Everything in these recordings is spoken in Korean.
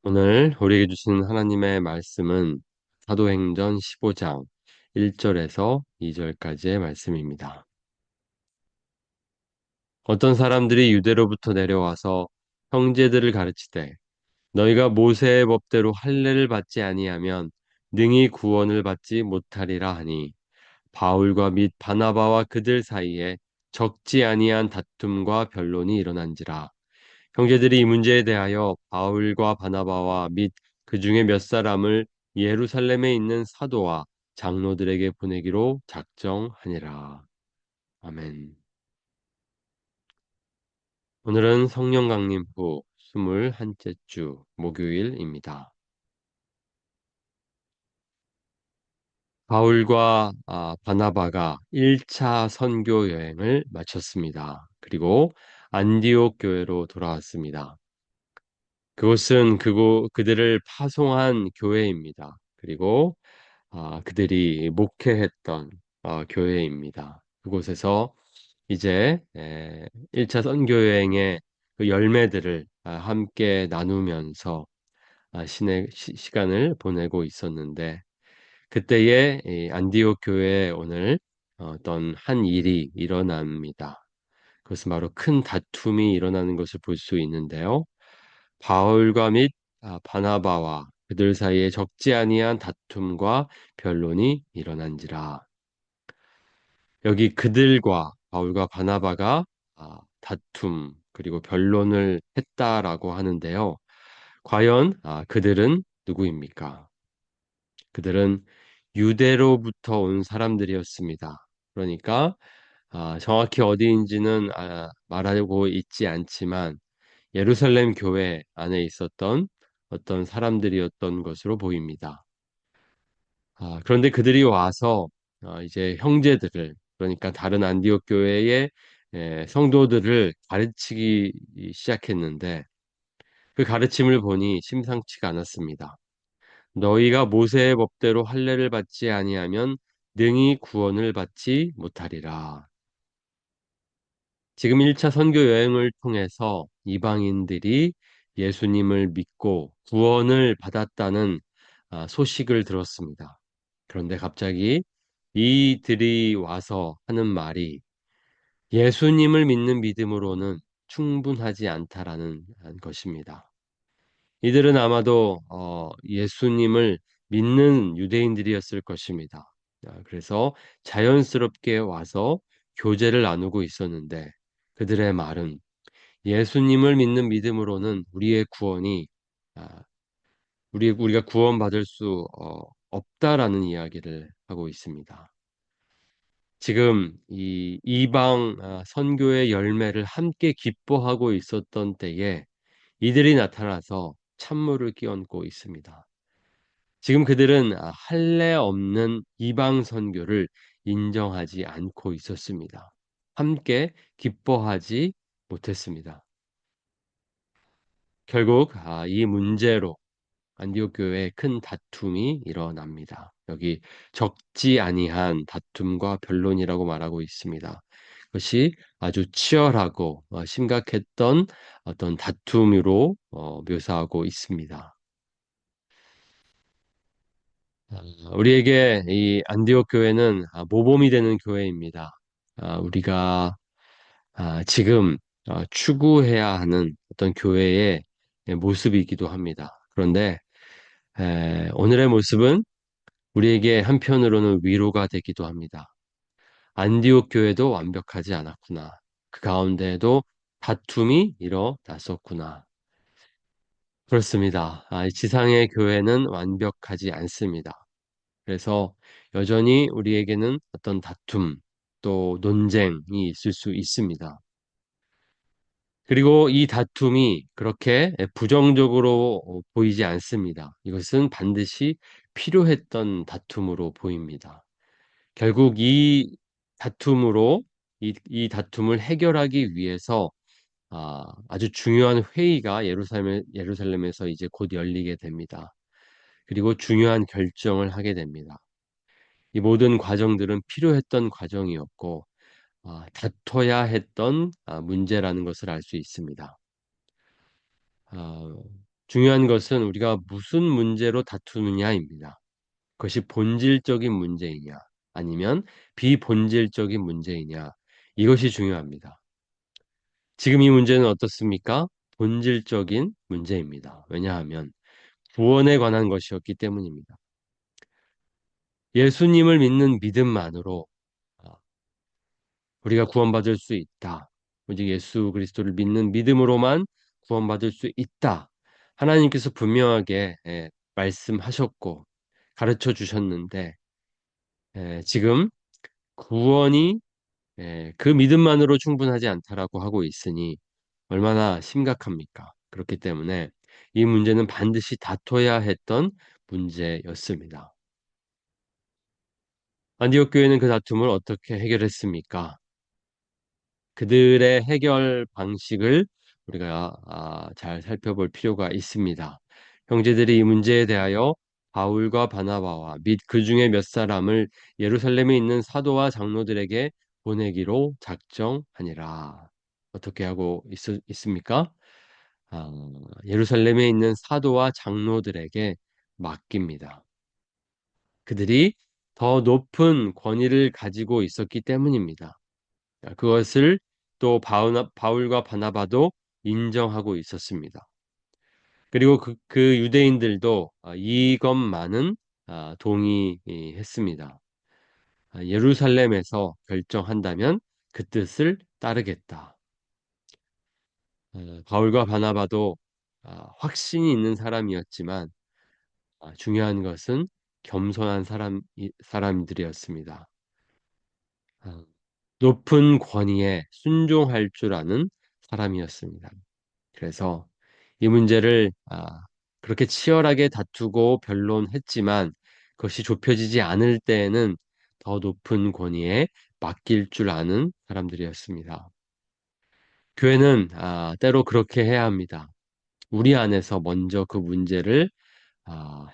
오늘 우리에게 주시는 하나님의 말씀은 사도행전 15장 1절에서 2절까지의 말씀입니다. 어떤 사람들이 유대로부터 내려와서 형제들을 가르치되 너희가 모세의 법대로 할례를 받지 아니하면 능히 구원을 받지 못하리라 하니 바울과 및 바나바와 그들 사이에 적지 아니한 다툼과 변론이 일어난지라. 형제들이 이 문제에 대하여 바울과 바나바와 및 그 중에 몇 사람을 예루살렘에 있는 사도와 장로들에게 보내기로 작정하니라. 아멘. 오늘은 성령 강림 후 21째 주 목요일입니다. 바울과 바나바가 1차 선교 여행을 마쳤습니다. 그리고 안디옥 교회로 돌아왔습니다. 그곳은 그들을 파송한 교회입니다. 그리고 그들이 목회했던 교회입니다. 그곳에서 이제 1차 선교여행의 그 열매들을 함께 나누면서 시간을 보내고 있었는데 그때에 이 안디옥 교회에 오늘 어떤 한 일이 일어납니다. 그것은 바로 큰 다툼이 일어나는 것을 볼 수 있는데요. 바울과 및 바나바와 그들 사이에 적지 아니한 다툼과 변론이 일어난지라. 여기 그들과 바울과 바나바가 다툼 그리고 변론을 했다라고 하는데요. 과연 그들은 누구입니까? 그들은 유대로부터 온 사람들이었습니다. 그러니까 정확히 어디인지는 말하고 있지 않지만 예루살렘 교회 안에 있었던 어떤 사람들이었던 것으로 보입니다. 그런데 그들이 와서 이제 형제들을 그러니까 다른 안디옥 교회의 성도들을 가르치기 시작했는데 그 가르침을 보니 심상치가 않았습니다. 너희가 모세의 법대로 할례를 받지 아니하면 능히 구원을 받지 못하리라. 지금 1차 선교 여행을 통해서 이방인들이 예수님을 믿고 구원을 받았다는 소식을 들었습니다. 그런데 갑자기 이들이 와서 하는 말이 예수님을 믿는 믿음으로는 충분하지 않다라는 것입니다. 이들은 아마도 예수님을 믿는 유대인들이었을 것입니다. 그래서 자연스럽게 와서 교제를 나누고 있었는데 그들의 말은 예수님을 믿는 믿음으로는 우리의 구원이 아, 우리가 구원받을 수 없다라는 이야기를 하고 있습니다. 지금 이 이방 선교의 열매를 함께 기뻐하고 있었던 때에 이들이 나타나서 찬물을 끼얹고 있습니다. 지금 그들은 할례 없는 이방 선교를 인정하지 않고 있었습니다. 함께 기뻐하지 못했습니다. 결국 이 문제로 안디옥 교회에 큰 다툼이 일어납니다. 여기 적지 아니한 다툼과 변론이라고 말하고 있습니다. 그것이 아주 치열하고 심각했던 어떤 다툼으로 묘사하고 있습니다. 우리에게 이 안디옥 교회는 모범이 되는 교회입니다. 우리가 지금 추구해야 하는 어떤 교회의 모습이기도 합니다. 그런데 오늘의 모습은 우리에게 한편으로는 위로가 되기도 합니다. 안디옥 교회도 완벽하지 않았구나. 그 가운데에도 다툼이 일어났었구나. 그렇습니다. 이 지상의 교회는 완벽하지 않습니다. 그래서 여전히 우리에게는 어떤 다툼, 또 논쟁이 있을 수 있습니다. 그리고 이 다툼이 그렇게 부정적으로 보이지 않습니다. 이것은 반드시 필요했던 다툼으로 보입니다. 결국 이 다툼으로 이 다툼을 해결하기 위해서 아주 중요한 회의가 예루살렘에서 이제 곧 열리게 됩니다. 그리고 중요한 결정을 하게 됩니다. 이 모든 과정들은 필요했던 과정이었고 다퉈야 했던 문제라는 것을 알 수 있습니다. 아, 중요한 것은 우리가 무슨 문제로 다투느냐입니다. 그것이 본질적인 문제이냐, 아니면 비본질적인 문제이냐, 이것이 중요합니다. 지금 이 문제는 어떻습니까? 본질적인 문제입니다. 왜냐하면 구원에 관한 것이었기 때문입니다. 예수님을 믿는 믿음만으로 아, 우리가 구원받을 수 있다. 오직 예수 그리스도를 믿는 믿음으로만 구원받을 수 있다. 하나님께서 분명하게 말씀하셨고 가르쳐 주셨는데 지금 구원이 그 믿음만으로 충분하지 않다라고 하고 있으니 얼마나 심각합니까? 그렇기 때문에 이 문제는 반드시 다퉈야 했던 문제였습니다. 안디옥 교회는 그 다툼을 어떻게 해결했습니까? 그들의 해결 방식을 우리가 잘 살펴볼 필요가 있습니다. 형제들이 이 문제에 대하여 바울과 바나바와 및 그 중에 몇 사람을 예루살렘에 있는 사도와 장로들에게 보내기로 작정하니라. 어떻게 하고 있습니까? 아, 예루살렘에 있는 사도와 장로들에게 맡깁니다. 그들이 더 높은 권위를 가지고 있었기 때문입니다. 그것을 또 바울과 바나바도 인정하고 있었습니다. 그리고 그 유대인들도 이것만은 동의했습니다. 예루살렘에서 결정한다면 그 뜻을 따르겠다. 바울과 바나바도 확신이 있는 사람이었지만 중요한 것은 겸손한 사람들이었습니다. 아, 높은 권위에 순종할 줄 아는 사람이었습니다. 그래서 이 문제를 그렇게 치열하게 다투고 변론했지만 그것이 좁혀지지 않을 때에는 더 높은 권위에 맡길 줄 아는 사람들이었습니다. 교회는 때로 그렇게 해야 합니다. 우리 안에서 먼저 그 문제를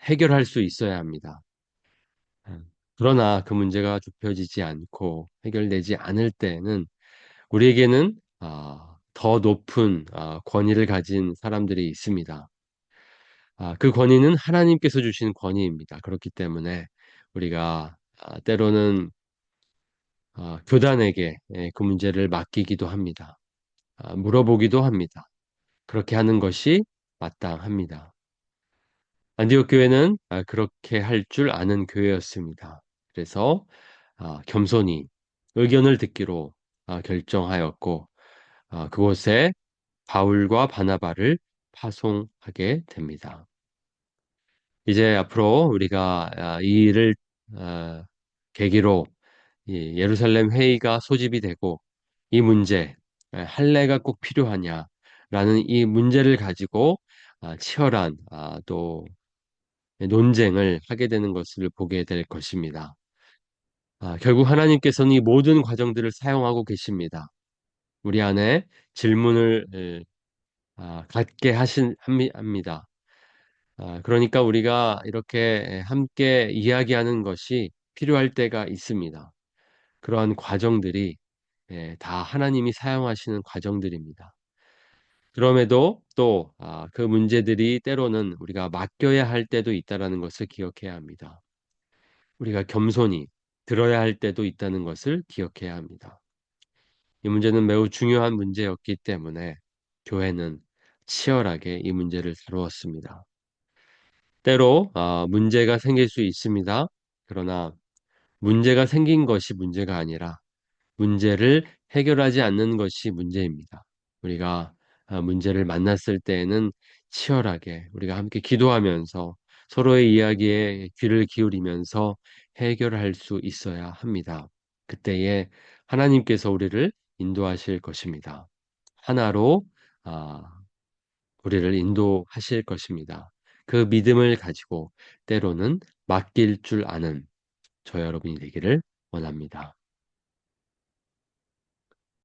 해결할 수 있어야 합니다. 음, 그러나 그 문제가 좁혀지지 않고 해결되지 않을 때에는 우리에게는 더 높은 권위를 가진 사람들이 있습니다. 그 권위는 하나님께서 주신 권위입니다. 그렇기 때문에 우리가 때로는 교단에게 그 문제를 맡기기도 합니다. 물어보기도 합니다. 그렇게 하는 것이 마땅합니다. 안디옥 교회는 그렇게 할 줄 아는 교회였습니다. 그래서 겸손히 의견을 듣기로 결정하였고 그곳에 바울과 바나바를 파송하게 됩니다. 이제 앞으로 우리가 이 일을 아, 계기로 이 예루살렘 회의가 소집이 되고 이 문제, 할례가 꼭 필요하냐라는 이 문제를 가지고 치열한 또 논쟁을 하게 되는 것을 보게 될 것입니다. 결국 하나님께서는 이 모든 과정들을 사용하고 계십니다. 우리 안에 질문을 갖게 합니다. 그러니까 우리가 이렇게 함께 이야기하는 것이 필요할 때가 있습니다. 그러한 과정들이 다 하나님이 사용하시는 과정들입니다. 그럼에도 또 그 문제들이 때로는 우리가 맡겨야 할 때도 있다라는 것을 기억해야 합니다. 우리가 겸손히 들어야 할 때도 있다는 것을 기억해야 합니다. 이 문제는 매우 중요한 문제였기 때문에 교회는 치열하게 이 문제를 다루었습니다. 때로 문제가 생길 수 있습니다. 그러나 문제가 생긴 것이 문제가 아니라 문제를 해결하지 않는 것이 문제입니다. 우리가 문제를 만났을 때에는 치열하게 우리가 함께 기도하면서 서로의 이야기에 귀를 기울이면서 해결할 수 있어야 합니다. 그때에 하나님께서 우리를 인도하실 것입니다. 하나로 아, 우리를 인도하실 것입니다. 그 믿음을 가지고 때로는 맡길 줄 아는 저 여러분이 되기를 원합니다.